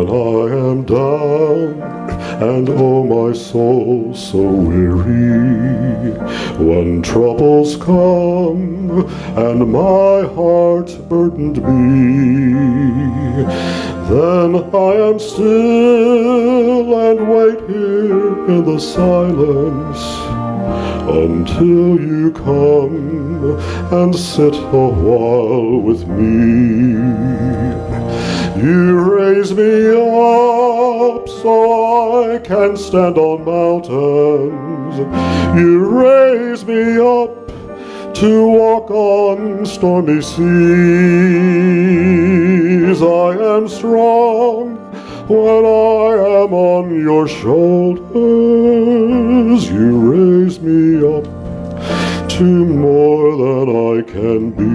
when I am down, and oh my soul so weary, when troubles come and my heart burdened be, then I am still and wait here in the silence until you come and sit a while with me. You raise me up so I can stand on mountains. You raise me up to walk on stormy seas. I am strong when I am on your shoulders. You raise me up to more than I can be.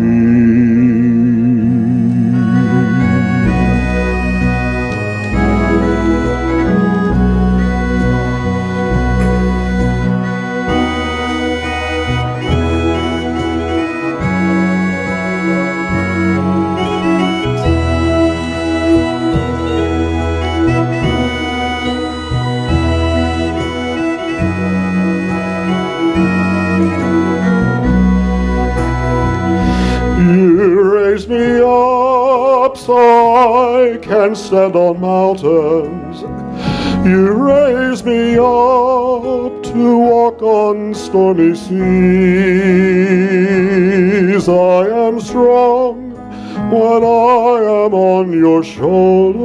Raise me up so I can stand on mountains. You raise me up to walk on stormy seas. I am strong when I am on your shoulders.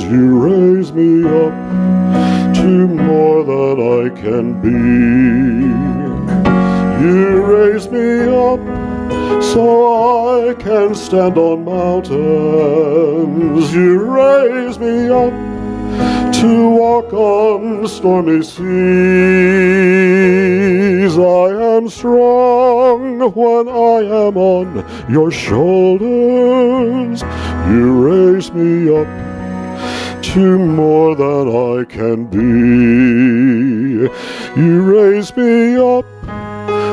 You raise me up to more than I can be. You raise me up so I can stand on mountains. You raise me up to walk on stormy seas. I am strong when I am on your shoulders. You raise me up to more than I can be. You raise me up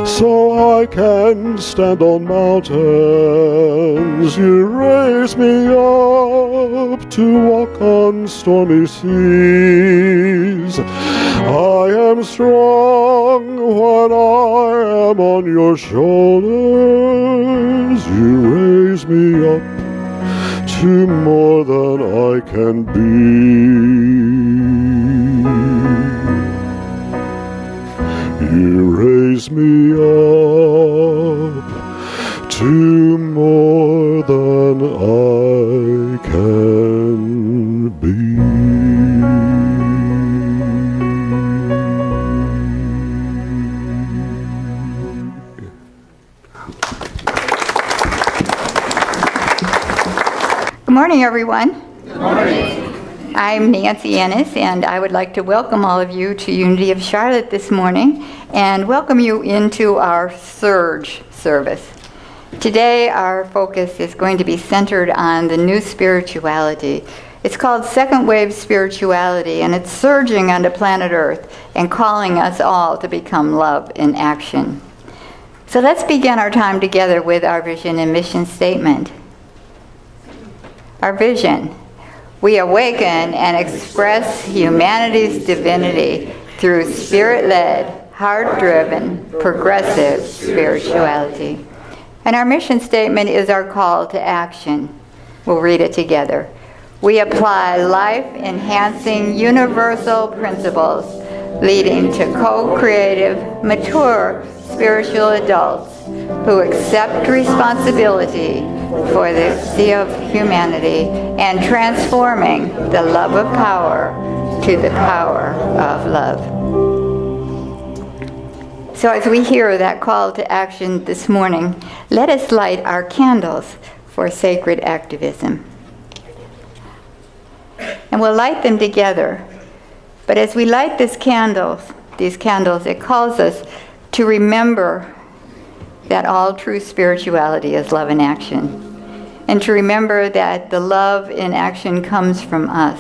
so I can stand on mountains. You raise me up to walk on stormy seas. I am strong when I am on your shoulders. You raise me up to more than I can be. You raise me up to more than I can be. Good morning, everyone. Good morning. I'm Nancy Ennis, and I would like to welcome all of you to Unity of Charlotte this morning and welcome you into our Surge service. Today, our focus is going to be centered on the new spirituality. It's called Second Wave Spirituality, and it's surging onto planet Earth and calling us all to become love in action. So let's begin our time together with our vision and mission statement. Our vision: we awaken and express humanity's divinity through spirit-led, heart-driven, progressive spirituality. And our mission statement is our call to action. We'll read it together. We apply life-enhancing universal principles leading to co-creative, mature spiritual adults who accept responsibility for the sea of humanity and transforming the love of power to the power of love. So as we hear that call to action this morning, let us light our candles for sacred activism. And we'll light them together. But as we light these candles, it calls us to remember that all true spirituality is love in action. And to remember that the love in action comes from us.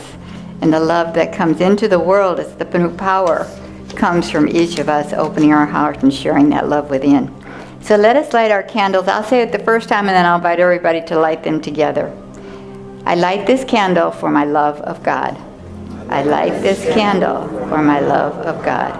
And the love that comes into the world as the new power comes from each of us opening our heart and sharing that love within. So let us light our candles. I'll say it the first time and then I'll invite everybody to light them together. I light this candle for my love of God. I light this candle for my love of God.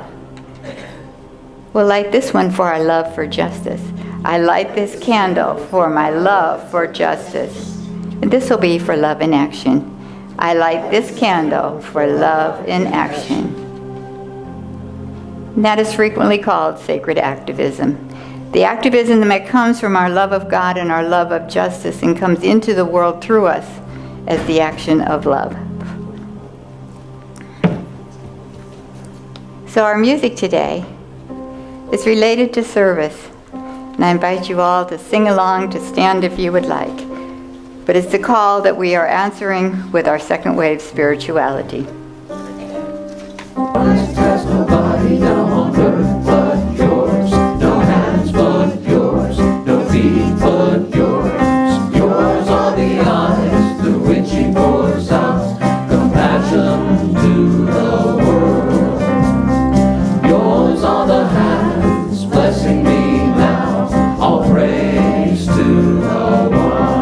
We'll light this one for our love for justice. I light this candle for my love for justice. And this will be for love in action. I light this candle for love in action. And that is frequently called sacred activism. The activism that comes from our love of God and our love of justice and comes into the world through us as the action of love. So our music today is related to service. And I invite you all to sing along, to stand if you would like. But it's the call that we are answering with our second wave spirituality. Christ has nobody down on earth but yours. No hands but yours. No feet but yours. Yours are the eyes through which he pours out compassion to the world. Yours are the hands blessing me now. All praise to the one.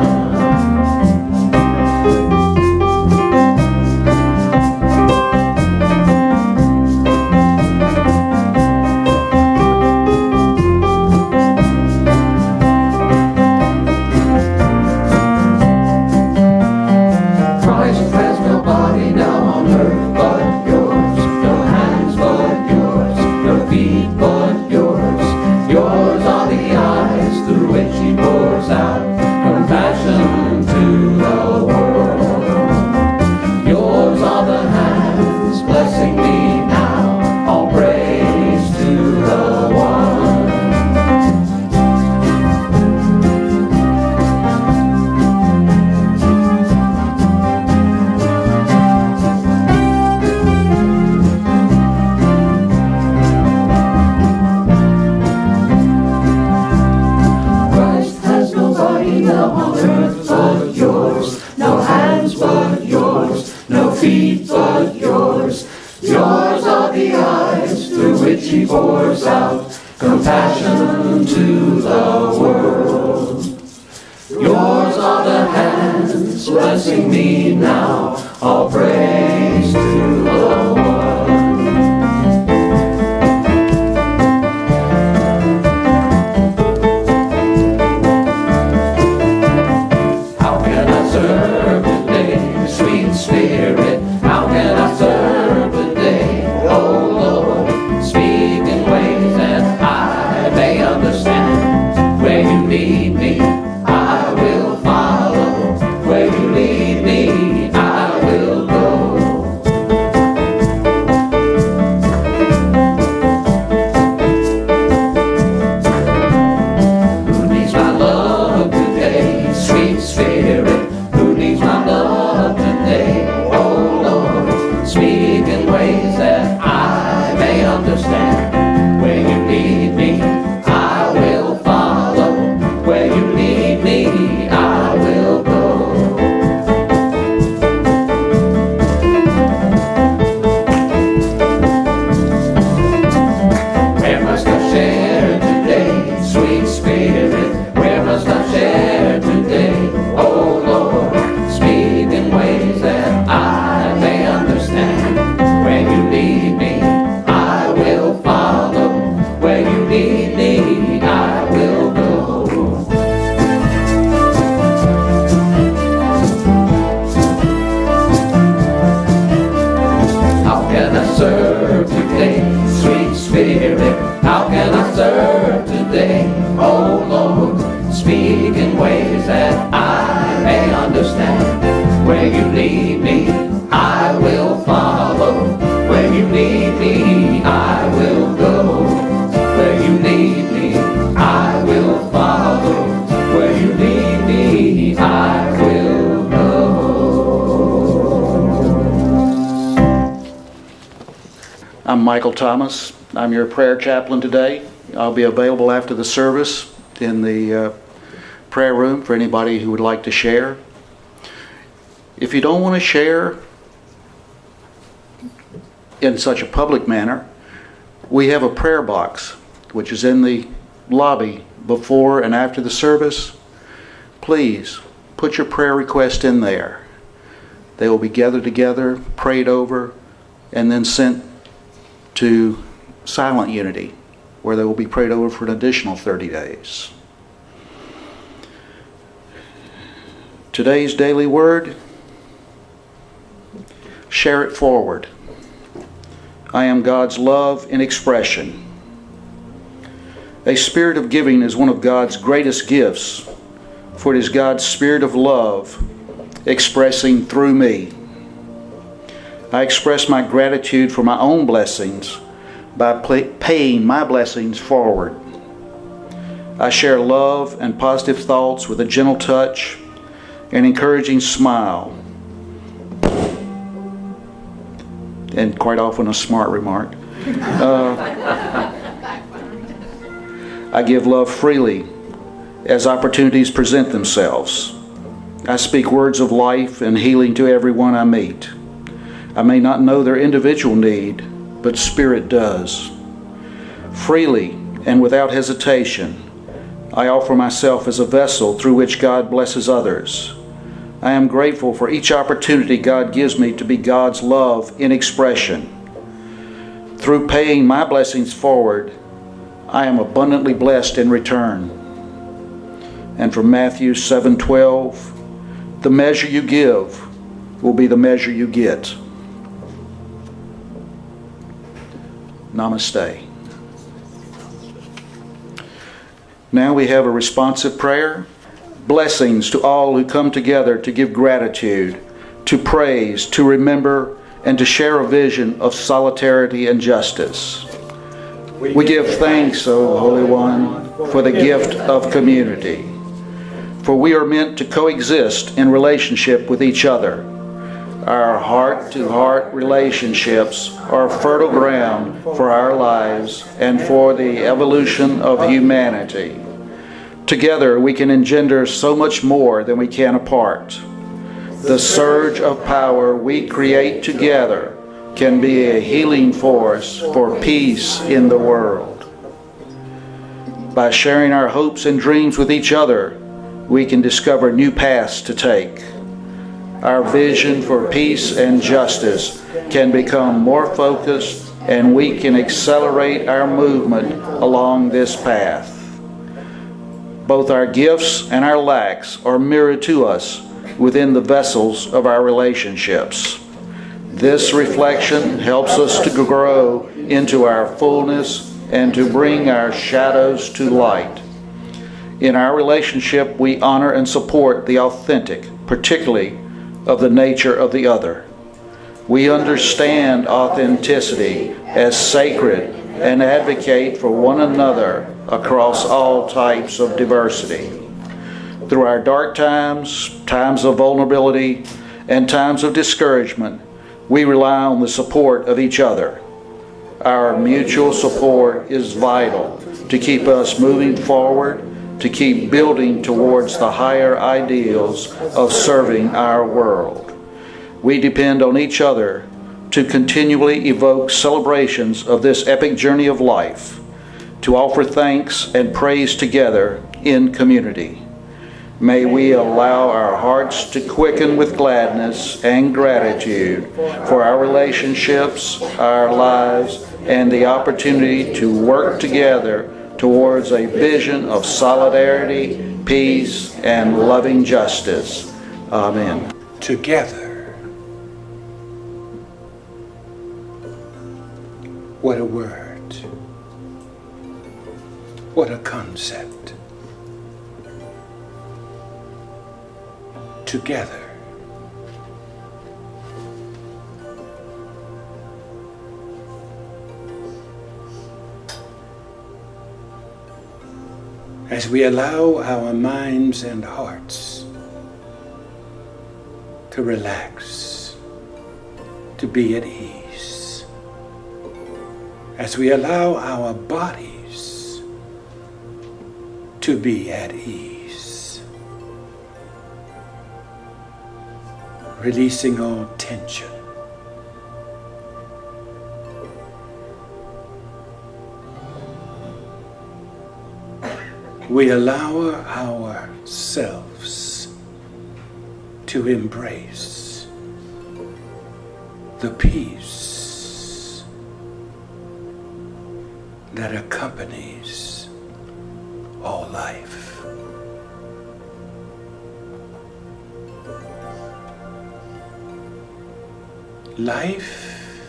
He pours out compassion to the world. Yours are the hands blessing me now. All praise to the one. How can I serve today, sweet Spirit? How can I serve today, oh Lord? Speak in ways that I may understand. Where you lead me, I will follow. Where you lead me, I will go. Who needs my love today, sweet Spirit? Who needs my love today, oh Lord? Speak in ways that I may understand. Where you lead me, I will follow. Where you lead me, I will go. Where must I share today, sweet Spirit? Where must I share today, oh Lord? Speak in ways that I may understand. Where you lead me, I will follow. Where you lead me, I will go. How can I serve today, sweet Spirit? How can I serve today, oh Lord? Speak in ways that I may understand. Where you lead me, I will follow. Where you lead me, I will go. Where you lead me, I will follow. Where you lead me, I will go. I'm Michael Thomas. I'm your prayer chaplain today. I'll be available after the service in the prayer room for anybody who would like to share. If you don't want to share in such a public manner, we have a prayer box which is in the lobby before and after the service. Please put your prayer request in there. They will be gathered together, prayed over, and then sent to silent unity, where they will be prayed over for an additional 30 days. Today's daily word, share it forward. I am God's love in expression. A spirit of giving is one of God's greatest gifts, for it is God's spirit of love expressing through me. I express my gratitude for my own blessings by paying my blessings forward. I share love and positive thoughts with a gentle touch and encouraging smile, and quite often a smart remark. I give love freely as opportunities present themselves. I speak words of life and healing to everyone I meet. I may not know their individual need, but Spirit does. Freely and without hesitation, I offer myself as a vessel through which God blesses others. I am grateful for each opportunity God gives me to be God's love in expression. Through paying my blessings forward, I am abundantly blessed in return. And from Matthew 7:12, the measure you give will be the measure you get. Namaste. Now we have a responsive prayer. Blessings to all who come together to give gratitude, to praise, to remember, and to share a vision of solidarity and justice. We give thanks, O Holy One, for the gift of community. For we are meant to coexist in relationship with each other. Our heart-to-heart relationships are fertile ground for our lives and for the evolution of humanity. Together we can engender so much more than we can apart. The surge of power we create together can be a healing force for peace in the world. By sharing our hopes and dreams with each other, we can discover new paths to take. Our vision for peace and justice can become more focused, and we can accelerate our movement along this path. Both our gifts and our lacks are mirrored to us within the vessels of our relationships. This reflection helps us to grow into our fullness and to bring our shadows to light. In our relationship, we honor and support the authentic, particularly of the nature of the other. We understand authenticity as sacred and advocate for one another across all types of diversity. Through our dark times, times of vulnerability, and times of discouragement, we rely on the support of each other. Our mutual support is vital to keep us moving forward, to keep building towards the higher ideals of serving our world. We depend on each other to continually evoke celebrations of this epic journey of life, to offer thanks and praise together in community. May we allow our hearts to quicken with gladness and gratitude for our relationships, our lives, and the opportunity to work together towards a vision of solidarity, peace, and loving justice. Amen. Together. What a word. What a concept. Together. As we allow our minds and hearts to relax, to be at ease, as we allow our bodies to be at ease, releasing all tension, we allow ourselves to embrace the peace that accompanies all life. Life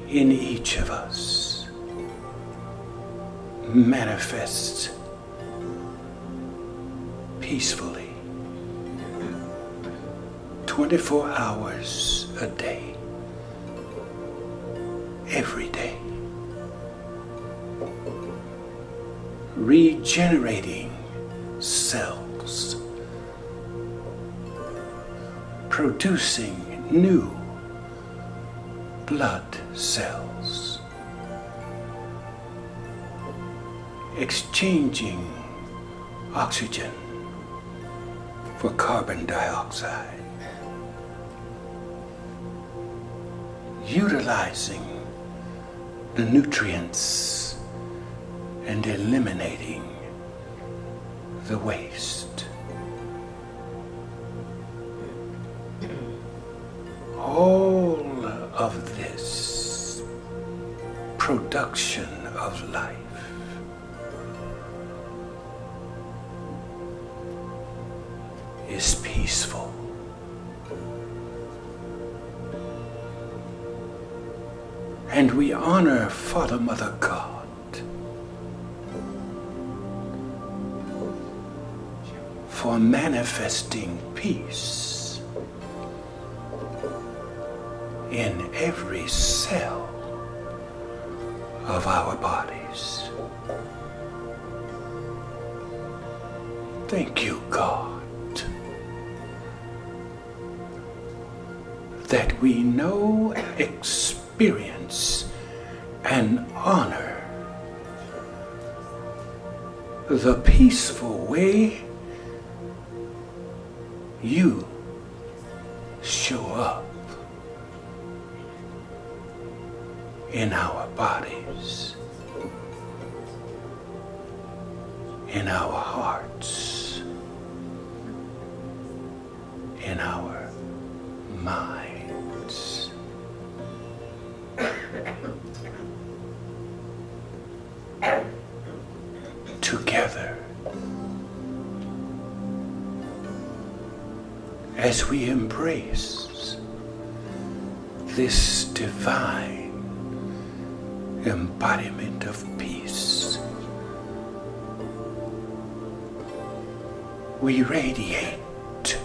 in each of us manifests peacefully 24 hours a day, every day, regenerating cells, producing new blood cells, exchanging oxygen for carbon dioxide, utilizing the nutrients and eliminating the waste. All of this production of life is peaceful. And we honor Father, Mother God for manifesting peace in every cell of our bodies. Thank you, God, that we know, experience, and honor the peaceful way you show up in our bodies, in our hearts, in our minds. Together, as we embrace this divine embodiment of peace, we radiate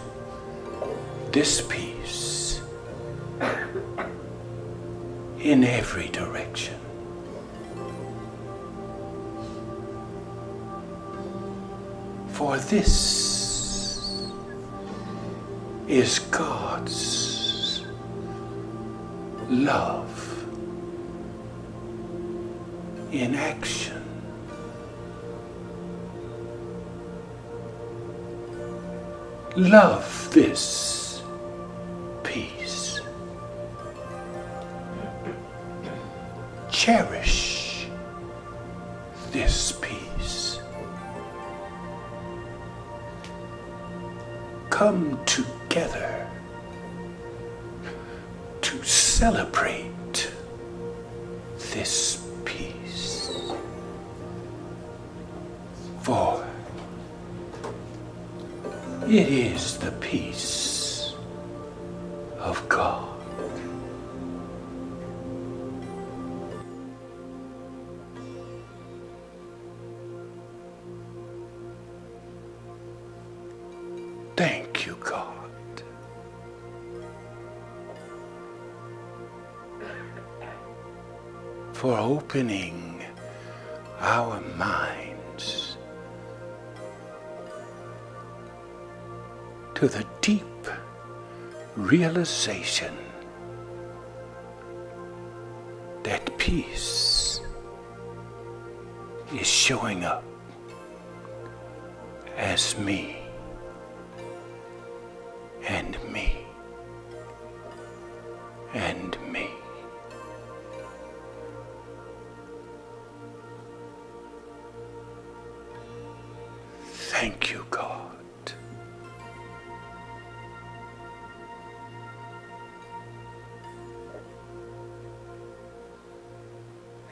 this peace in every direction. For this is God's love in action. Love this peace. Cherish this peace. Come together to celebrate this peace. For it is the peace of God. Thank you, God. For opening our minds to the deep realization that peace is showing up as me and me and me. Thank you, God.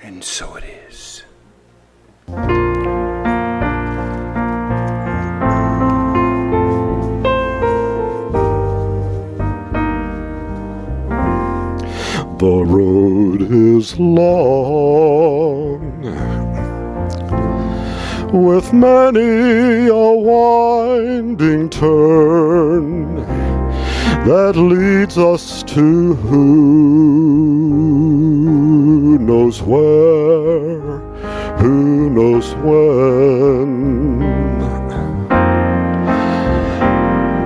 And so it is. The road is long, with many a winding turn that leads us to who knows where, who knows when.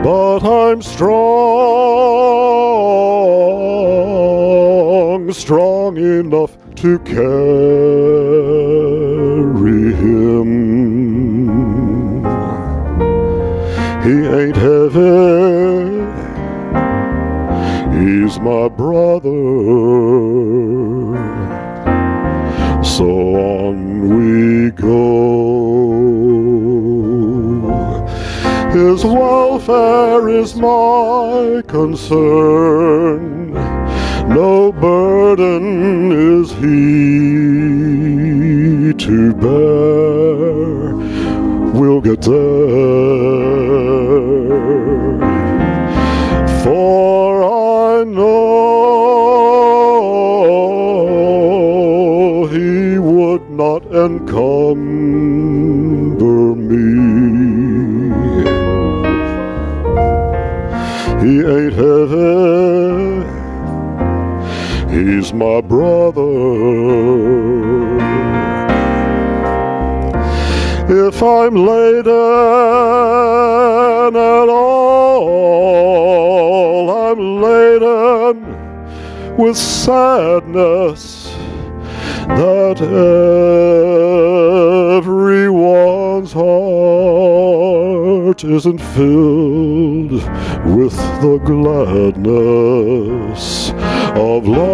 But I'm strong enough to carry him. He ain't heavy, he's my brother. So on we go. His welfare is my concern. No burden is he to bear. We'll get there. For I know he would not encumber me. He ain't heavy, he's my brother. If I'm laden at all, I'm laden with sadness that everyone's heart isn't filled with the gladness of love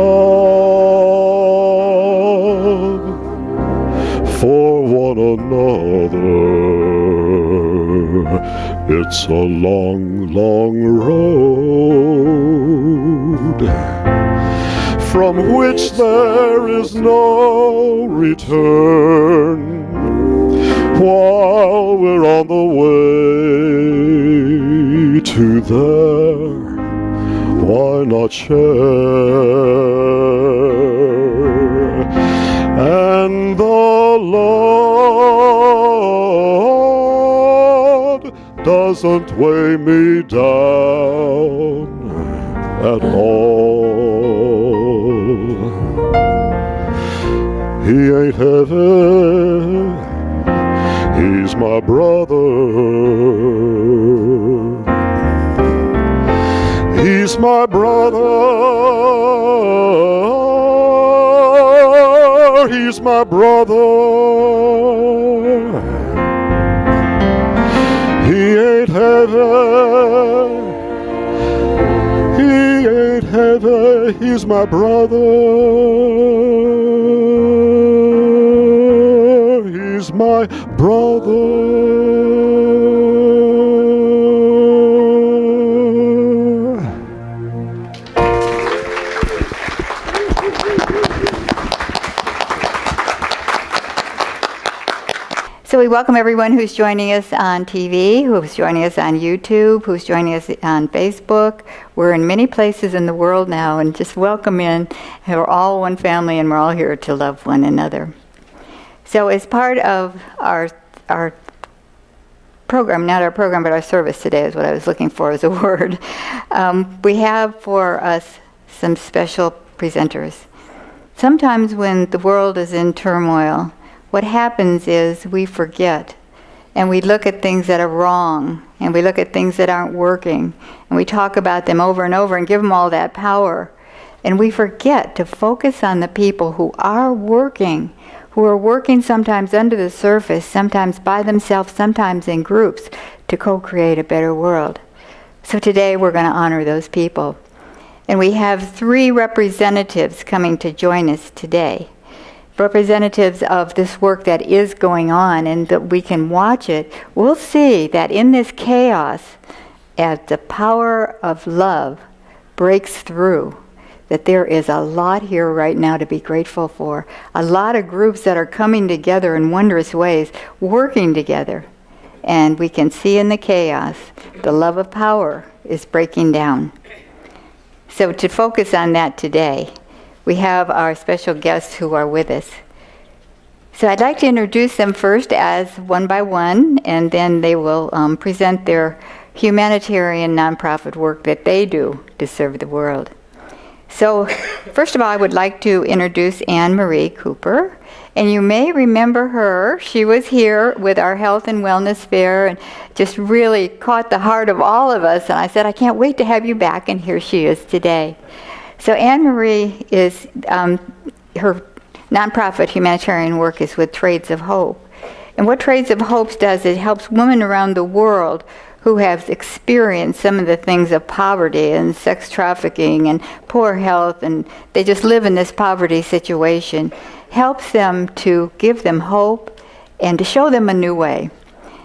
for one another. It's a long, long road from which there is no return. While we're on the way to there, why not share? And the Lord doesn't weigh me down at all. He ain't heavy, he's my brother. He's my brother. He's my brother. He ain't heavy. He ain't heavy. He's my brother. He's my brother. So we welcome everyone who's joining us on TV, who's joining us on YouTube, who's joining us on Facebook. We're in many places in the world now, and just welcome in. We're all one family, and we're all here to love one another. So as part of our program, not our program, but our service today is what I was looking for as a word, we have for us some special presenters. Sometimes when the world is in turmoil, what happens is we forget, and we look at things that are wrong, and we look at things that aren't working, and we talk about them over and over and give them all that power. And we forget to focus on the people who are working sometimes under the surface, sometimes by themselves, sometimes in groups, to co-create a better world. So today we're going to honor those people. And we have 3 representatives coming to join us today. Representatives of this work that is going on, and that we can watch it. We'll see that in this chaos, as the power of love breaks through, that there is a lot here right now to be grateful for. A lot of groups that are coming together in wondrous ways, working together. And we can see in the chaos, the love of power is breaking down. So to focus on that today, we have our special guests who are with us. So I'd like to introduce them first as one by one, and then they will present their humanitarian nonprofit work that they do to serve the world. So first of all, I would like to introduce Anne Marie Cooper. And you may remember her. She was here with our health and wellness fair and just really caught the heart of all of us. And I said, I can't wait to have you back. And here she is today. So Anne Marie is, her nonprofit humanitarian work is with Trades of Hope. And what Trades of Hope does, it helps women around the world who have experienced some of the things of poverty and sex trafficking and poor health, and they just live in this poverty situation, helps them to give them hope and to show them a new way.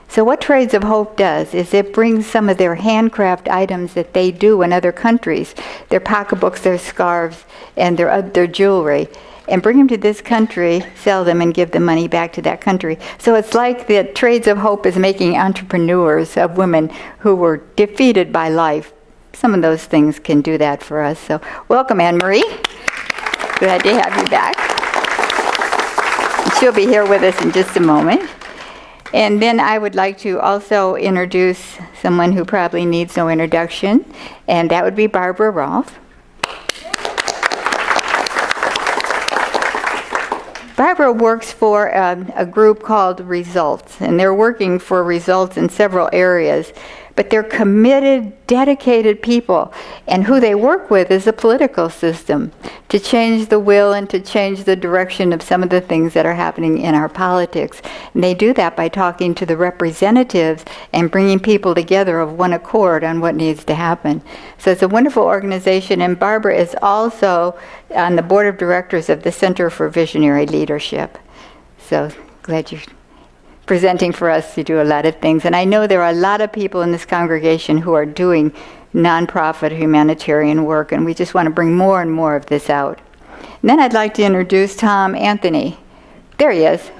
So what Trades of Hope does is it brings some of their handcraft items that they do in other countries, their pocketbooks, their scarves, and their jewelry, and bring them to this country, sell them, and give the money back to that country. So it's like the Trades of Hope is making entrepreneurs of women who were defeated by life. Some of those things can do that for us. So welcome, Anne Marie. Glad to have you back. She'll be here with us in just a moment. And then I would like to also introduce someone who probably needs no introduction, and that would be Barbara Rulf. Barbara works for a group called Results, and they're working for results in several areas. But they're committed, dedicated people, and who they work with is the political system to change the will and to change the direction of some of the things that are happening in our politics. And they do that by talking to the representatives and bringing people together of one accord on what needs to happen. So it's a wonderful organization, and Barbara is also on the board of directors of the Center for Visionary Leadership. So glad you're presenting for us. You do a lot of things, and I know there are a lot of people in this congregation who are doing nonprofit humanitarian work, and we just want to bring more and more of this out. And then I'd like to introduce Tom Anthony. There he is.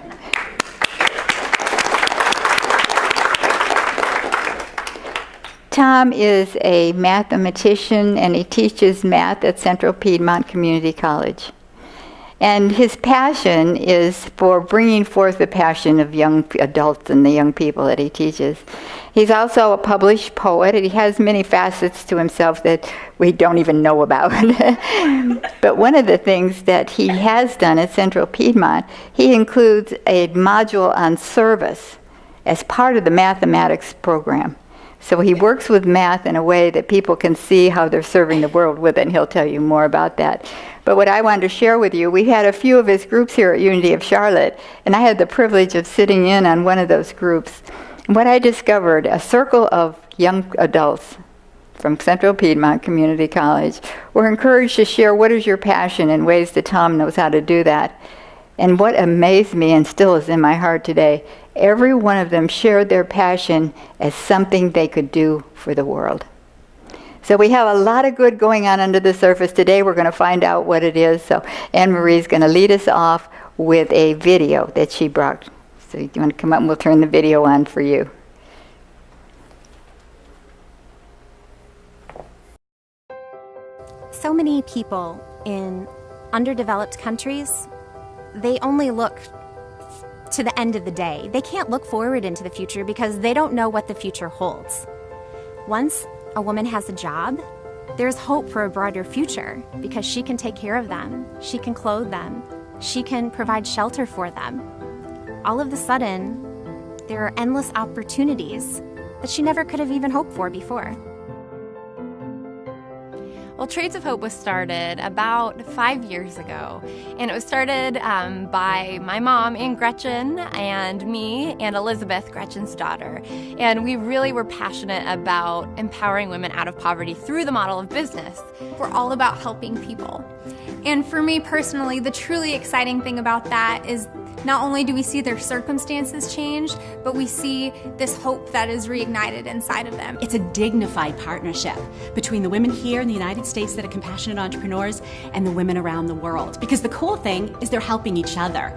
Tom is a mathematician, and he teaches math at Central Piedmont Community College. And his passion is for bringing forth the passion of young adults and the young people that he teaches. He's also a published poet, and he has many facets to himself that we don't even know about. But one of the things that he has done at Central Piedmont, he includes a module on service as part of the mathematics program. So he works with math in a way that people can see how they're serving the world with it, and he'll tell you more about that. But what I wanted to share with you, we had a few of his groups here at Unity of Charlotte, and I had the privilege of sitting in on one of those groups. And what I discovered, a circle of young adults from Central Piedmont Community College were encouraged to share what is your passion in ways that Tom knows how to do that. And what amazed me and still is in my heart today, every one of them shared their passion as something they could do for the world. So we have a lot of good going on under the surface. Today we're going to find out what it is. So Anne Marie's going to lead us off with a video that she brought. So you want to come up and we'll turn the video on for you. So many people in underdeveloped countries, they only look to the end of the day. They can't look forward into the future because they don't know what the future holds. Once a woman has a job, there's hope for a brighter future because she can take care of them, she can clothe them, she can provide shelter for them. All of a sudden, there are endless opportunities that she never could have even hoped for before. Well, Trades of Hope was started about 5 years ago, and it was started by my mom, Aunt Gretchen, and me, and Elizabeth, Gretchen's daughter. And we really were passionate about empowering women out of poverty through the model of business. We're all about helping people. And for me personally, the truly exciting thing about that is Not only do we see their circumstances change, but we see this hope that is reignited inside of them. It's a dignified partnership between the women here in the United States that are compassionate entrepreneurs and the women around the world. Because the cool thing is they're helping each other.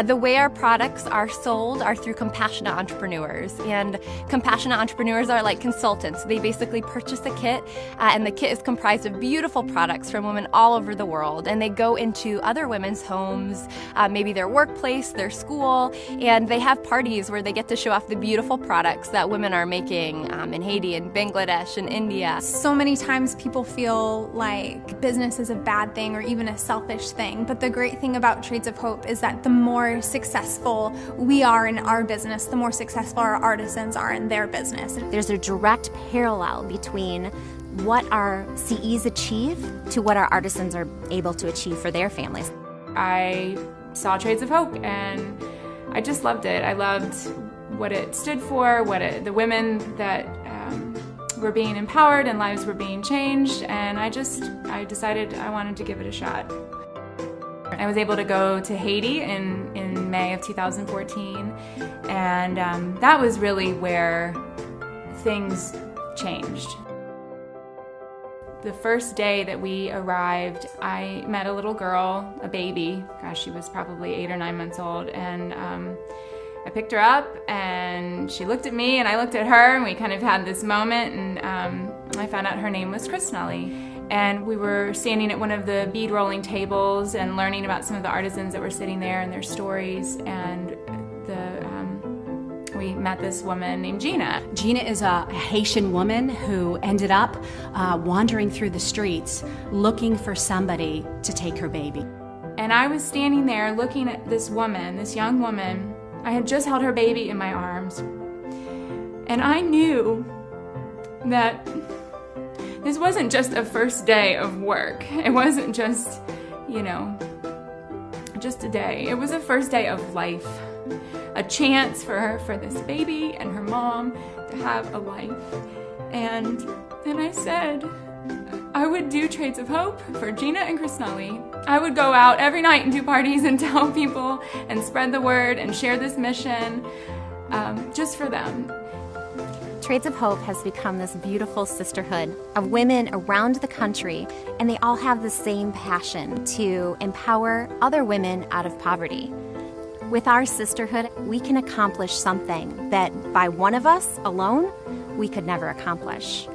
The way our products are sold are through compassionate entrepreneurs. And compassionate entrepreneurs are like consultants. They basically purchase a kit, and the kit is comprised of beautiful products from women all over the world. And they go into other women's homes, maybe their workplace, their school, and they have parties where they get to show off the beautiful products that women are making in Haiti and Bangladesh and India. So many times people feel like business is a bad thing or even a selfish thing, but the great thing about Trades of Hope is that the more successful we are in our business, the more successful our artisans are in their business. There's a direct parallel between what our CEs achieve to what our artisans are able to achieve for their families. I saw Trades of Hope and I just loved it. I loved what it stood for, the women that were being empowered and lives were being changed, and I decided I wanted to give it a shot. I was able to go to Haiti in May of 2014, and that was really where things changed. The first day that we arrived, I met a little girl, a baby. Gosh, she was probably 8 or 9 months old, and I picked her up and she looked at me and I looked at her, and we kind of had this moment, and I found out her name was Krishnelli. And we were standing at one of the bead rolling tables and learning about some of the artisans that were sitting there and their stories, and we met this woman named Gina. Gina is a Haitian woman who ended up wandering through the streets looking for somebody to take her baby. And I was standing there looking at this woman, this young woman. I had just held her baby in my arms. And I knew that this wasn't just a first day of work. It wasn't just, just a day. It was a first day of life. A chance for this baby and her mom to have a life. And I said I would do Trades of Hope for Gina and Krishnelli. I would go out every night and do parties and tell people and spread the word and share this mission just for them. Trades of Hope has become this beautiful sisterhood of women around the country, and they all have the same passion to empower other women out of poverty. With our sisterhood, we can accomplish something that by one of us alone, we could never accomplish.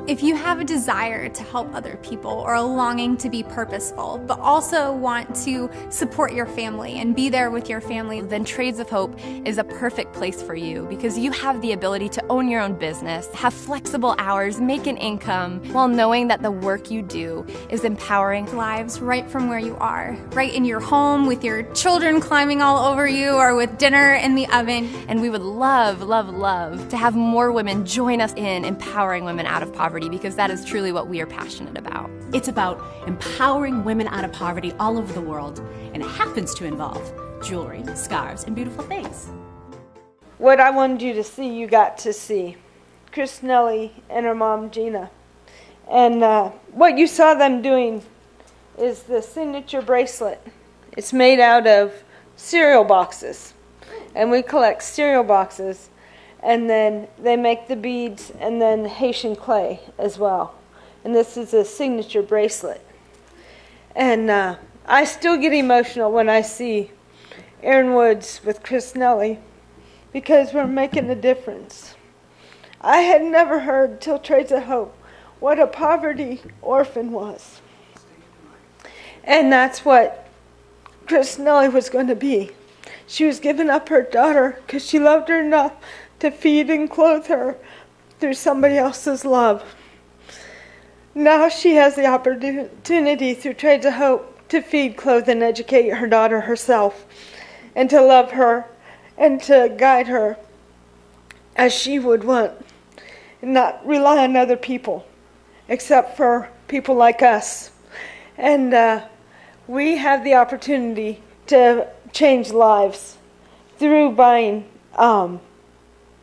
If you have a desire to help other people or a longing to be purposeful, but also want to support your family and be there with your family, then Trades of Hope is a perfect place for you, because you have the ability to own your own business, have flexible hours, make an income, while knowing that the work you do is empowering lives right from where you are, right in your home with your children climbing all over you or with dinner in the oven. And we would love, love, love to have more women join us in empowering women out of poverty, because that is truly what we are passionate about. It's about empowering women out of poverty all over the world, and it happens to involve jewelry, scarves, and beautiful things. What I wanted you to see, you got to see. Krishnelli and her mom, Gina. And what you saw them doing is the signature bracelet. It's made out of cereal boxes. And we collect cereal boxes. And then they make the beads and then Haitian clay as well. And this is a signature bracelet. And I still get emotional when I see Aaron Woods with Krishnelli, because we're making a difference. I had never heard till Trades of Hope what a poverty orphan was. And that's what Krishnelli was going to be. She was giving up her daughter because she loved her enough to feed and clothe her through somebody else's love. Now she has the opportunity through Trades of Hope to feed, clothe, and educate her daughter herself, and to love her and to guide her as she would want, and not rely on other people except for people like us. And we have the opportunity to change lives through buying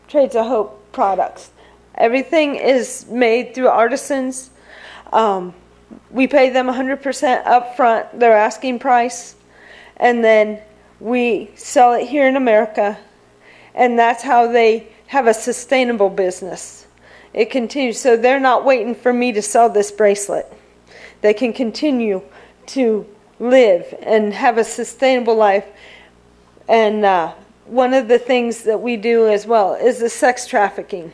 Trades of Hope products. Everything is made through artisans. We pay them 100% up front, their asking price, and then We sell it here in America, and that's how they have a sustainable business. It continues, so they're not waiting for me to sell this bracelet. They can continue to live and have a sustainable life. And one of the things that we do as well is the sex trafficking.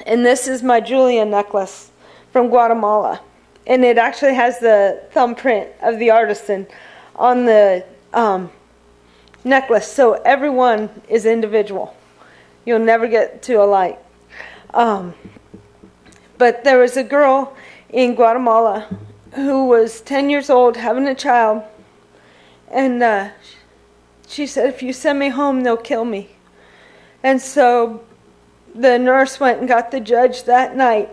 And this is my Julia necklace from Guatemala. And it actually has the thumbprint of the artisan on the necklace. So everyone is individual. You'll never get to alike. But there was a girl in Guatemala who was 10 years old having a child. And she said, if you send me home, they'll kill me. And so the nurse went and got the judge that night.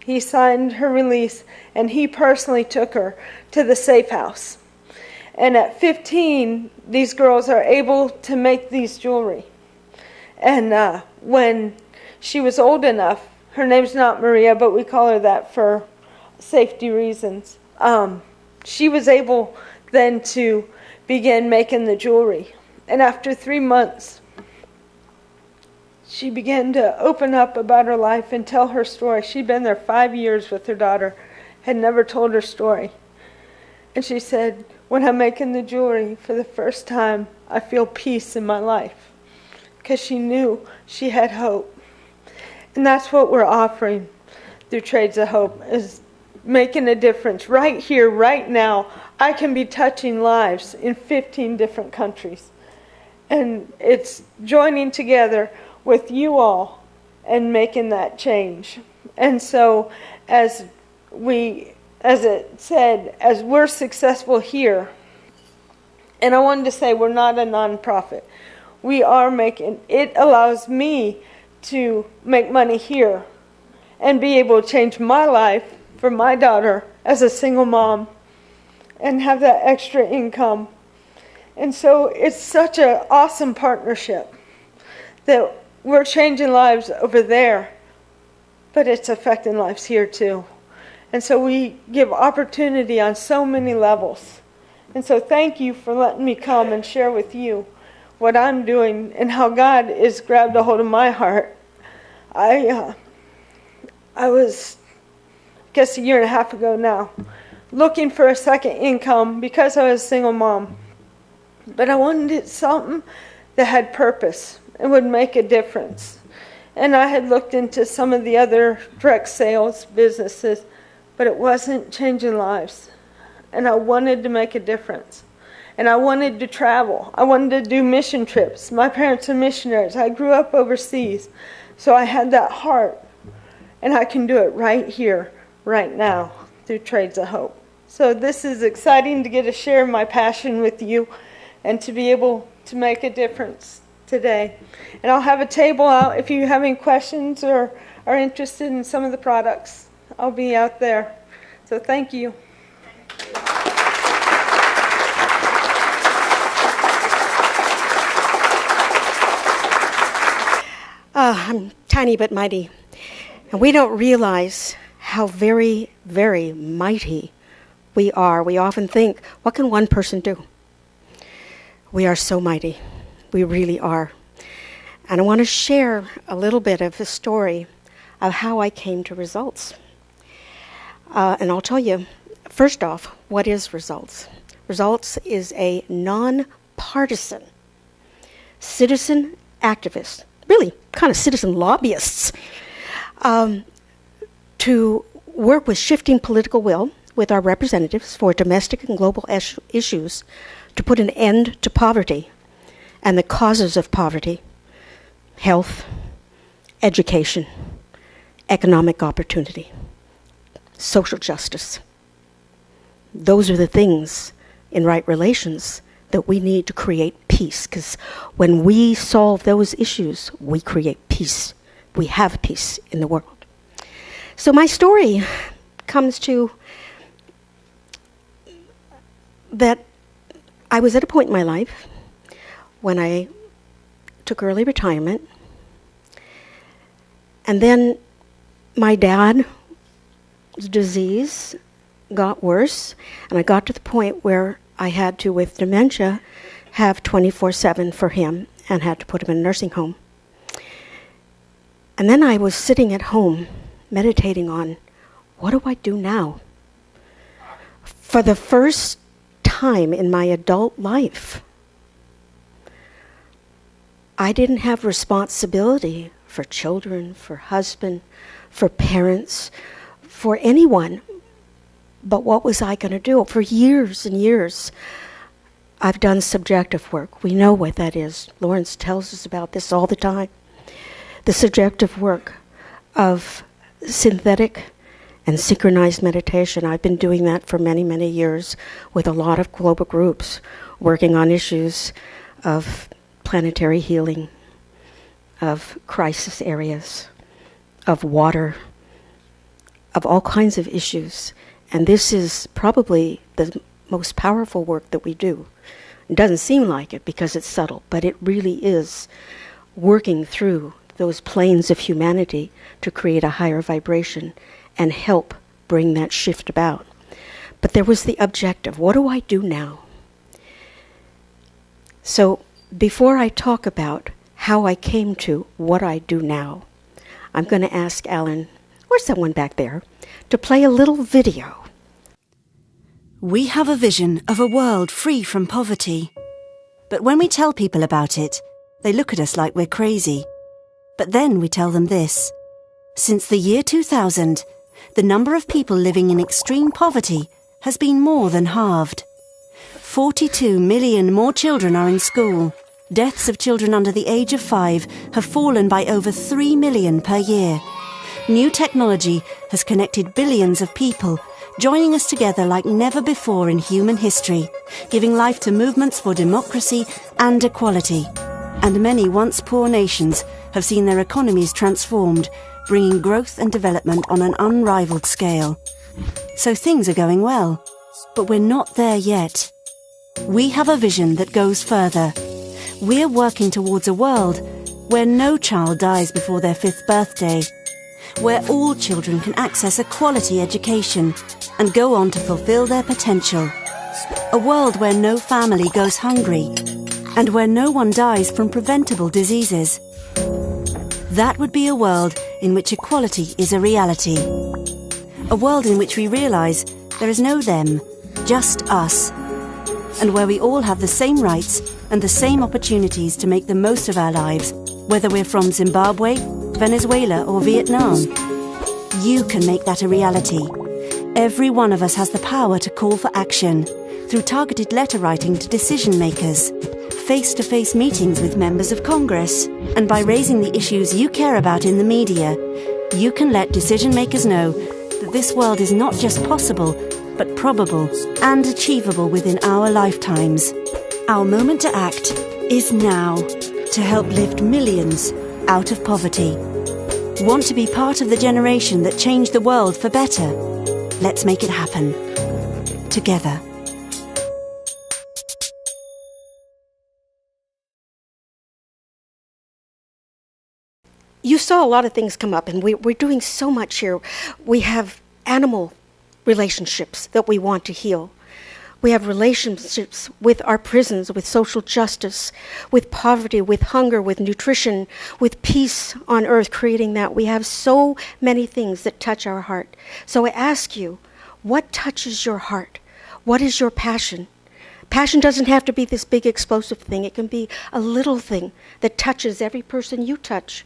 He signed her release, and he personally took her to the safe house. And at 15, these girls are able to make these jewelry. And when she was old enough, her name's not Maria, but we call her that for safety reasons. She was able then to begin making the jewelry. And after 3 months, she began to open up about her life and tell her story. She'd been there 5 years with her daughter, had never told her story. And she said, when I'm making the jewelry for the first time, I feel peace in my life. Because she knew she had hope. And that's what we're offering through Trades of Hope, is making a difference. Right here, right now, I can be touching lives in 15 different countries. And it's joining together with you all and making that change. And so as it said, as we're successful here, and I wanted to say we're not a nonprofit. We are making, it allows me to make money here and be able to change my life for my daughter as a single mom and have that extra income. And so it's such an awesome partnership that we're changing lives over there, but it's affecting lives here too. And so we give opportunity on so many levels. And so thank you for letting me come and share with you what I'm doing and how God has grabbed a hold of my heart. I was, I guess, a year and a half ago now, looking for a second income because I was a single mom. But I wanted something that had purpose and would make a difference. And I had looked into some of the other direct sales businesses, but it wasn't changing lives. And I wanted to make a difference. And I wanted to travel. I wanted to do mission trips. My parents are missionaries. I grew up overseas. So I had that heart. And I can do it right here, right now, through Trades of Hope. So this is exciting to get to share my passion with you and to be able to make a difference today. And I'll have a table out if you have any questions or are interested in some of the products. I'll be out there. So thank you. I'm tiny but mighty. And we don't realize how very, very mighty we are. We often think, what can one person do? We are so mighty. We really are. And I want to share a little bit of the story of how I came to results. And I'll tell you, first off, what is Results? Results is a non-partisan citizen activist, really kind of citizen lobbyists, to work with shifting political will with our representatives for domestic and global issues to put an end to poverty and the causes of poverty: health, education, economic opportunity, social justice. Those are the things in right relations that we need to create peace, because when we solve those issues, we create peace. We have peace in the world. So my story comes to that I was at a point in my life when I took early retirement, and then my dad's disease got worse, and I got to the point where I had to, with dementia, have 24/7 for him and had to put him in a nursing home. And then I was sitting at home meditating on, what do I do now? For the first time in my adult life, I didn't have responsibility for children, for husband, for parents, for anyone. But what was I going to do? For years and years, I've done subjective work. We know what that is. Lawrence tells us about this all the time. The subjective work of synthetic and synchronized meditation. I've been doing that for many, many years with a lot of global groups, working on issues of planetary healing, of crisis areas, of water, of all kinds of issues. And this is probably the most powerful work that we do. It doesn't seem like it because it's subtle, but it really is working through those planes of humanity to create a higher vibration and help bring that shift about. But there was the objective. What do I do now? So before I talk about how I came to what I do now, I'm going to ask Alan, or someone back there, to play a little video. We have a vision of a world free from poverty. But when we tell people about it, they look at us like we're crazy. But then we tell them this. Since the year 2000, the number of people living in extreme poverty has been more than halved. 42 million more children are in school. Deaths of children under the age of 5 have fallen by over 3 million per year. New technology has connected billions of people, joining us together like never before in human history, giving life to movements for democracy and equality. And many once poor nations have seen their economies transformed, bringing growth and development on an unrivaled scale. So things are going well, but we're not there yet. We have a vision that goes further. We're working towards a world where no child dies before their 5th birthday, where all children can access a quality education and go on to fulfill their potential. A world where no family goes hungry and where no one dies from preventable diseases. That would be a world in which equality is a reality. A world in which we realize there is no them, just us, and where we all have the same rights and the same opportunities to make the most of our lives, whether we're from Zimbabwe, Venezuela or Vietnam. You can make that a reality. Every one of us has the power to call for action through targeted letter writing to decision makers, face-to-face meetings with members of Congress, and by raising the issues you care about in the media. You can let decision makers know that this world is not just possible, but probable and achievable within our lifetimes. Our moment to act is now, to help lift millions out of poverty. Want to be part of the generation that changed the world for better? Let's make it happen. Together. You saw a lot of things come up, and we're doing so much here. We have animal relationships that we want to heal. We have relationships with our prisons, with social justice, with poverty, with hunger, with nutrition, with peace on earth, creating that. We have so many things that touch our heart. So I ask you, what touches your heart? What is your passion? Passion doesn't have to be this big explosive thing. It can be a little thing that touches every person you touch.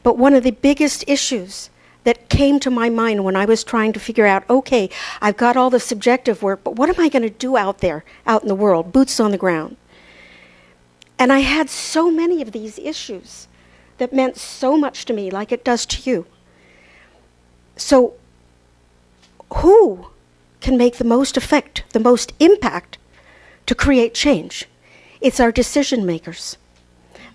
But one of the biggest issues that came to my mind when I was trying to figure out, okay, I've got all the subjective work, but what am I going to do out there, out in the world, boots on the ground? And I had so many of these issues that meant so much to me, like it does to you. So who can make the most effect, the most impact to create change? It's our decision makers.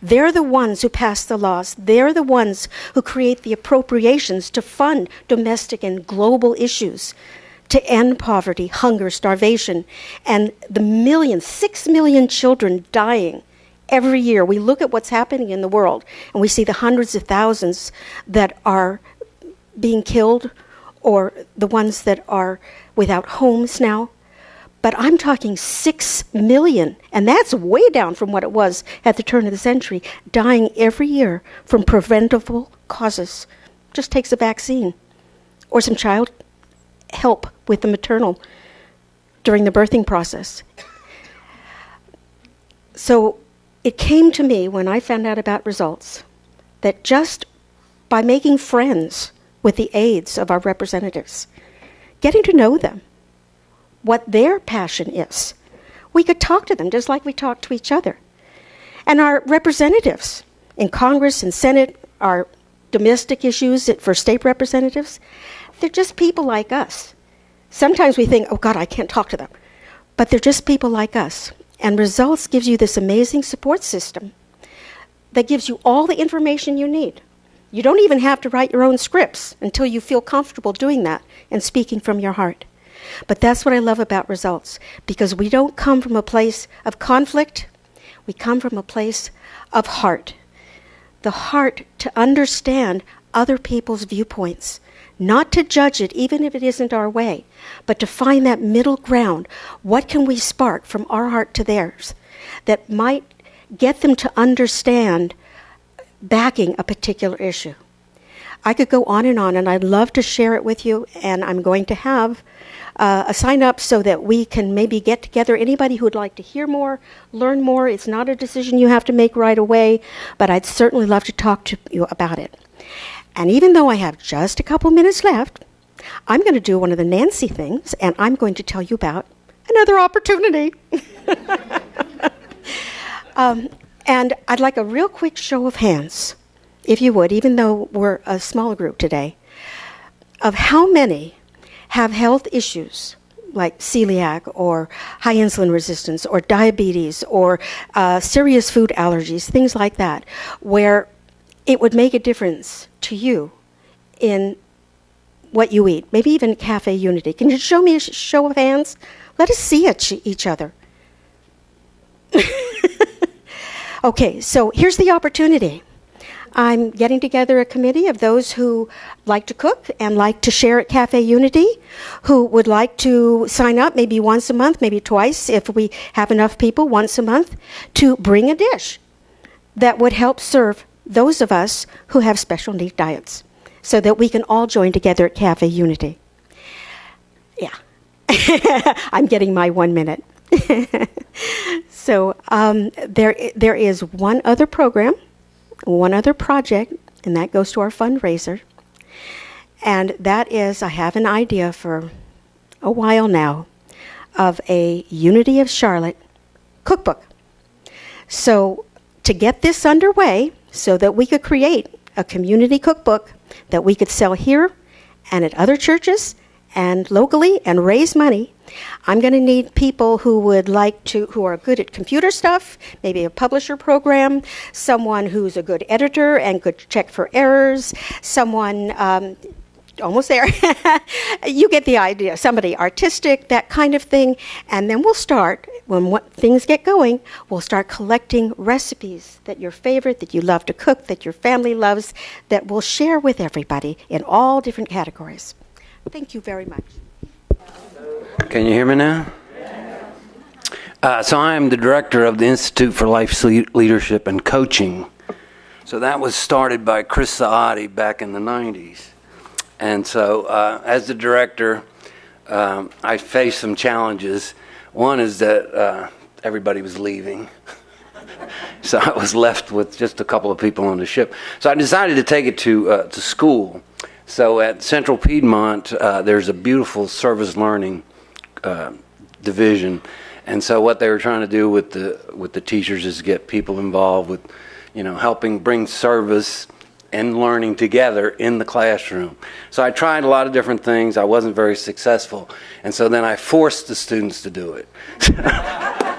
They're the ones who pass the laws. They're the ones who create the appropriations to fund domestic and global issues, to end poverty, hunger, starvation, and the 6 million children dying every year. We look at what's happening in the world, and we see the hundreds of thousands that are being killed, or the ones that are without homes now. But I'm talking 6 million, and that's way down from what it was at the turn of the century, dying every year from preventable causes. Just takes a vaccine or some child help with the maternal during the birthing process. So it came to me when I found out about results that just by making friends with the aides of our representatives, getting to know them, what their passion is, we could talk to them just like we talk to each other. And our representatives in Congress and Senate, our domestic issues for state representatives, they're just people like us. Sometimes we think, oh God, I can't talk to them. But they're just people like us. And Results gives you this amazing support system that gives you all the information you need. You don't even have to write your own scripts until you feel comfortable doing that and speaking from your heart. But that's what I love about Results, because we don't come from a place of conflict. We come from a place of heart. The heart to understand other people's viewpoints, not to judge it even if it isn't our way, but to find that middle ground. What can we spark from our heart to theirs that might get them to understand backing a particular issue? I could go on, and I'd love to share it with you, and I'm going to have a sign up so that we can maybe get together. Anybody who would like to hear more, learn more, it's not a decision you have to make right away, but I'd certainly love to talk to you about it. And even though I have just a couple minutes left, I'm going to do one of the Nancy things, and I'm going to tell you about another opportunity. And I'd like a real quick show of hands, if you would, even though we're a small group today, of how many have health issues like celiac or high insulin resistance or diabetes or serious food allergies, things like that, where it would make a difference to you in what you eat, maybe even Cafe Unity. Can you show me a show of hands? Let us see each other. Okay, so here's the opportunity. I'm getting together a committee of those who like to cook and like to share at Cafe Unity, who would like to sign up maybe once a month, maybe twice if we have enough people, once a month, to bring a dish that would help serve those of us who have special need diets so that we can all join together at Cafe Unity. Yeah. I'm getting my 1 minute. So there is one other program, one other project, and that goes to our fundraiser. And that is, I have an idea for a while now of a Unity of Charlotte cookbook. So to get this underway, so that we could create a community cookbook that we could sell here and at other churches and locally and raise money, I'm going to need people who would like to, who are good at computer stuff, maybe a publisher program, someone who's a good editor and could check for errors, someone, almost there, you get the idea, somebody artistic, that kind of thing, and then we'll start, when things get going, we'll start collecting recipes that your favorite, that you love to cook, that your family loves, that we'll share with everybody in all different categories. Thank you very much. Can you hear me now? So I am the director of the Institute for Life Leadership and Coaching. So that was started by Chris Saadi back in the 90s. And so as the director, I faced some challenges. One is that everybody was leaving. So I was left with just a couple of people on the ship. So I decided to take it to school. So at Central Piedmont, there's a beautiful service learning division, and so what they were trying to do with the teachers is get people involved with, helping bring service and learning together in the classroom. So I tried a lot of different things. I wasn't very successful, and so then I forced the students to do it.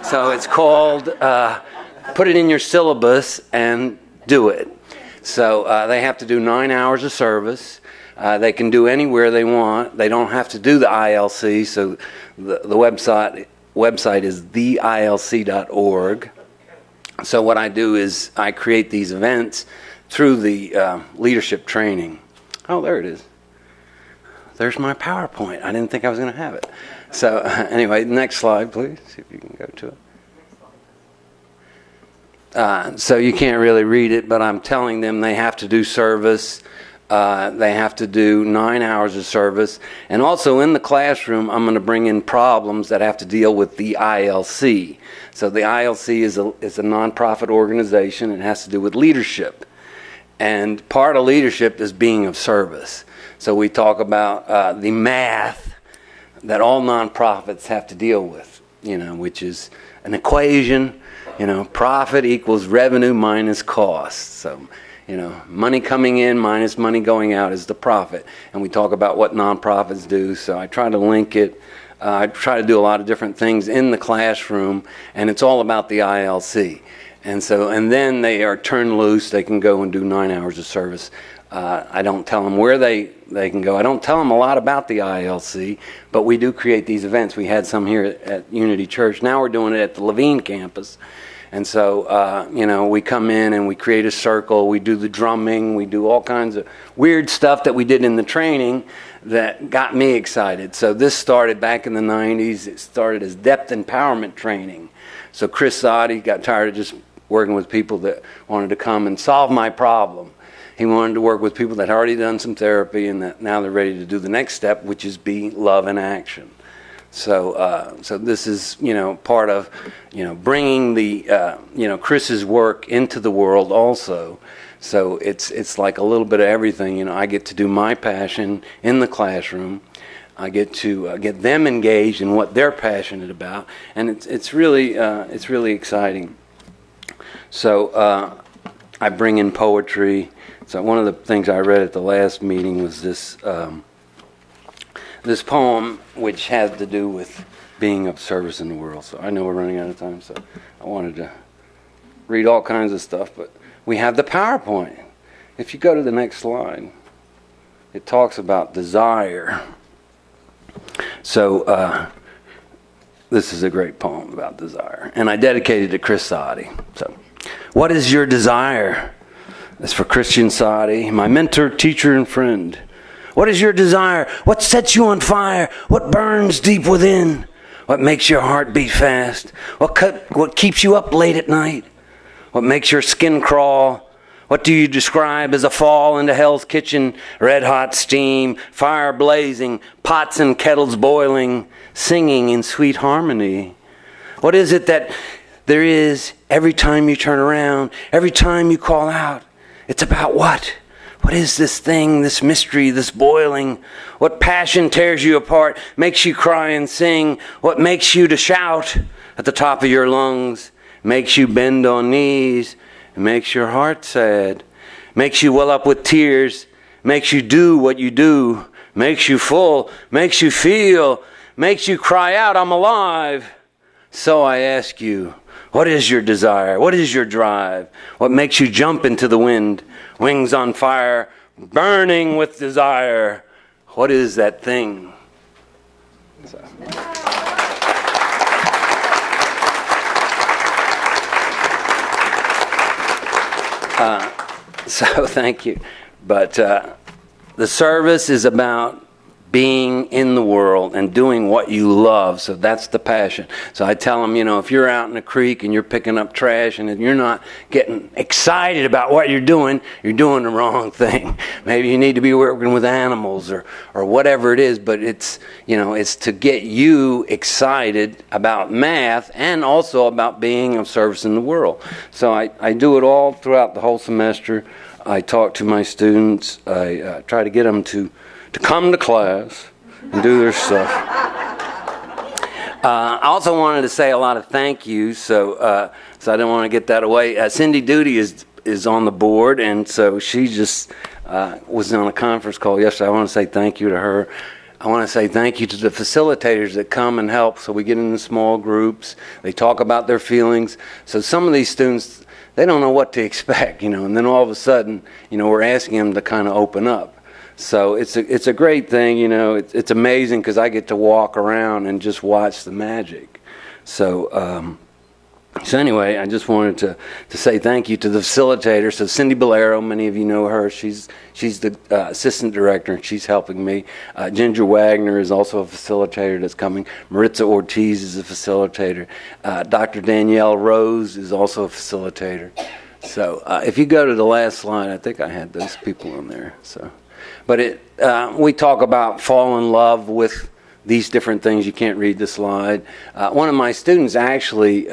So it's called put it in your syllabus and do it. So they have to do 9 hours of service. They can do anywhere they want. They don't have to do the ILC, so the website is theilc.org. So what I do is I create these events through the leadership training. Oh, there it is. There's my PowerPoint. I didn't think I was going to have it. So anyway, next slide, please. See if you can go to it. So you can't really read it, but I'm telling them they have to do service. They have to do 9 hours of service. And also in the classroom, I'm going to bring in problems that have to deal with the ILC. So the ILC is a nonprofit organization. It has to do with leadership. And part of leadership is being of service. So we talk about the math that all nonprofits have to deal with, which is an equation, profit equals revenue minus cost. So, money coming in minus money going out is the profit. And we talk about what nonprofits do. So I try to link it. I try to do a lot of different things in the classroom, and it's all about the ILC. And then they are turned loose. They can go and do 9 hours of service. I don't tell them where they can go. I don't tell them a lot about the ILC, but we do create these events. We had some here at Unity Church. Now we're doing it at the Levine campus. And so, we come in and we create a circle. We do the drumming. We do all kinds of weird stuff that we did in the training that got me excited. So this started back in the 90s. It started as depth empowerment training. So Chris Soddy got tired of just working with people that wanted to come and solve my problem. He wanted to work with people that had already done some therapy and that now they're ready to do the next step, which is be love in action. So this is, part of, bringing the, Chris's work into the world also. So it's like a little bit of everything. I get to do my passion in the classroom. I get to get them engaged in what they're passionate about, and it's really exciting. So I bring in poetry. So one of the things I read at the last meeting was this poem, which has to do with being of service in the world. So I know we're running out of time, so I wanted to read all kinds of stuff. But we have the PowerPoint. If you go to the next slide, it talks about desire. So this is a great poem about desire, and I dedicated it to Chris Soddy. So, what is your desire? That's for Christian Soddy, my mentor, teacher, and friend. What is your desire? What sets you on fire? What burns deep within? What makes your heart beat fast? What keeps you up late at night? What makes your skin crawl? What do you describe as a fall into hell's kitchen? Red hot steam, fire blazing, pots and kettles boiling, singing in sweet harmony. What is it that there is every time you turn around, every time you call out? It's about what? What is this thing, this mystery, this boiling? What passion tears you apart, makes you cry and sing? What makes you to shout at the top of your lungs? Makes you bend on knees? Makes your heart sad? Makes you well up with tears? Makes you do what you do? Makes you full? Makes you feel? Makes you cry out, I'm alive? So I ask you, what is your desire? What is your drive? What makes you jump into the wind? Wings on fire, burning with desire. What is that thing? So thank you. But the service is about being in the world and doing what you love. So that's the passion. So I tell them, if you're out in the creek and you're picking up trash and you're not getting excited about what you're doing the wrong thing. Maybe you need to be working with animals or whatever it is, but it's to get you excited about math and also about being of service in the world. So I do it all throughout the whole semester. I talk to my students. I try to get them to come to class and do their stuff. I also wanted to say a lot of thank yous, so I didn't want to get that away. Cindy Duty is on the board, and so she just was on a conference call yesterday. I want to say thank you to her. I want to say thank you to the facilitators that come and help. So we get in small groups. They talk about their feelings. So some of these students, they don't know what to expect, and then all of a sudden, we're asking them to kind of open up. So it's a great thing, it's amazing because I get to walk around and just watch the magic. So So anyway, I just wanted to say thank you to the facilitator. So Cindy Bolero, many of you know her. She's the assistant director, and she's helping me. Ginger Wagner is also a facilitator that's coming. Maritza Ortiz is a facilitator. Dr. Danielle Rose is also a facilitator. So if you go to the last slide, I think I had those people in there. So, but we talk about fall in love with these different things. You can't read the slide. One of my students actually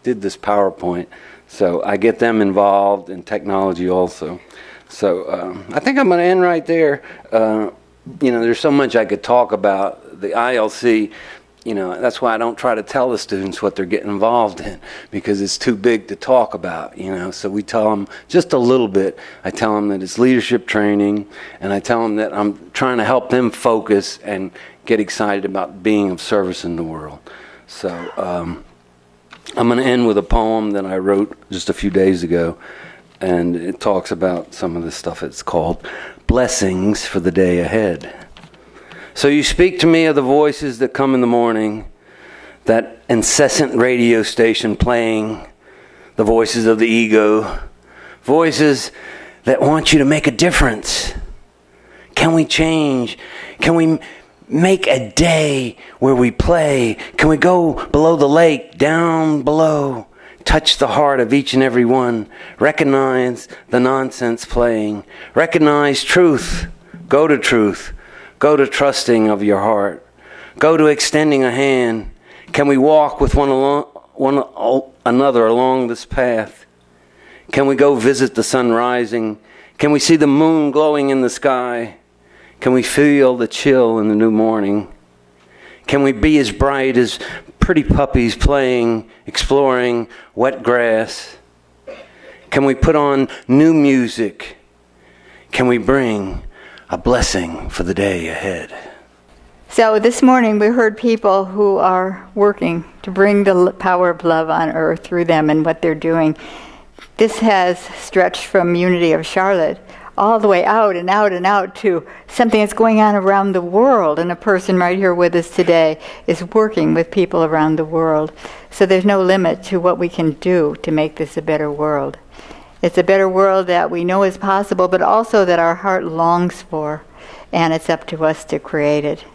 did this PowerPoint, so I get them involved in technology also. So I think I'm going to end right there. There's so much I could talk about. The ILC, that's why I don't try to tell the students what they're getting involved in, because it's too big to talk about, So we tell them just a little bit. I tell them that it's leadership training, and I tell them that I'm trying to help them focus and get excited about being of service in the world. So I'm going to end with a poem that I wrote just a few days ago, and it talks about some of this stuff. It's called Blessings for the Day Ahead. So you speak to me of the voices that come in the morning, that incessant radio station playing, the voices of the ego, voices that want you to make a difference. Can we change? Can we make a day where we play? Can we go below the lake, down below, touch the heart of each and every one, recognize the nonsense playing, recognize truth, go to trusting of your heart, go to extending a hand. Can we walk with one another along this path? Can we go visit the sun rising? Can we see the moon glowing in the sky? Can we feel the chill in the new morning? Can we be as bright as pretty puppies playing, exploring wet grass? Can we put on new music? Can we bring a blessing for the day ahead? So this morning we heard people who are working to bring the power of love on earth through them and what they're doing. This has stretched from Unity of Charlotte all the way out and out and out to something that's going on around the world. And a person right here with us today is working with people around the world. So there's no limit to what we can do to make this a better world. It's a better world that we know is possible, but also that our heart longs for. And it's up to us to create it.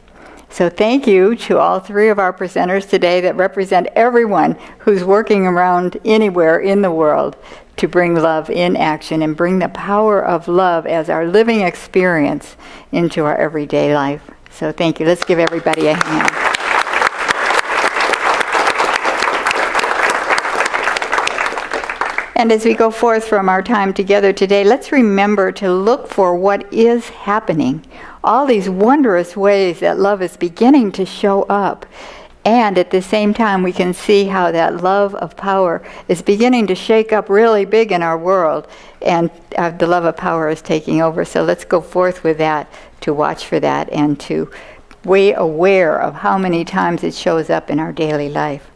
So thank you to all three of our presenters today that represent everyone who's working around anywhere in the world to bring love in action and bring the power of love as our living experience into our everyday life. So thank you. Let's give everybody a hand. And as we go forth from our time together today, let's remember to look for what is happening. All these wondrous ways that love is beginning to show up. And at the same time, we can see how that love of power is beginning to shake up really big in our world. And the love of power is taking over. So let's go forth with that, to watch for that, and to be aware of how many times it shows up in our daily life.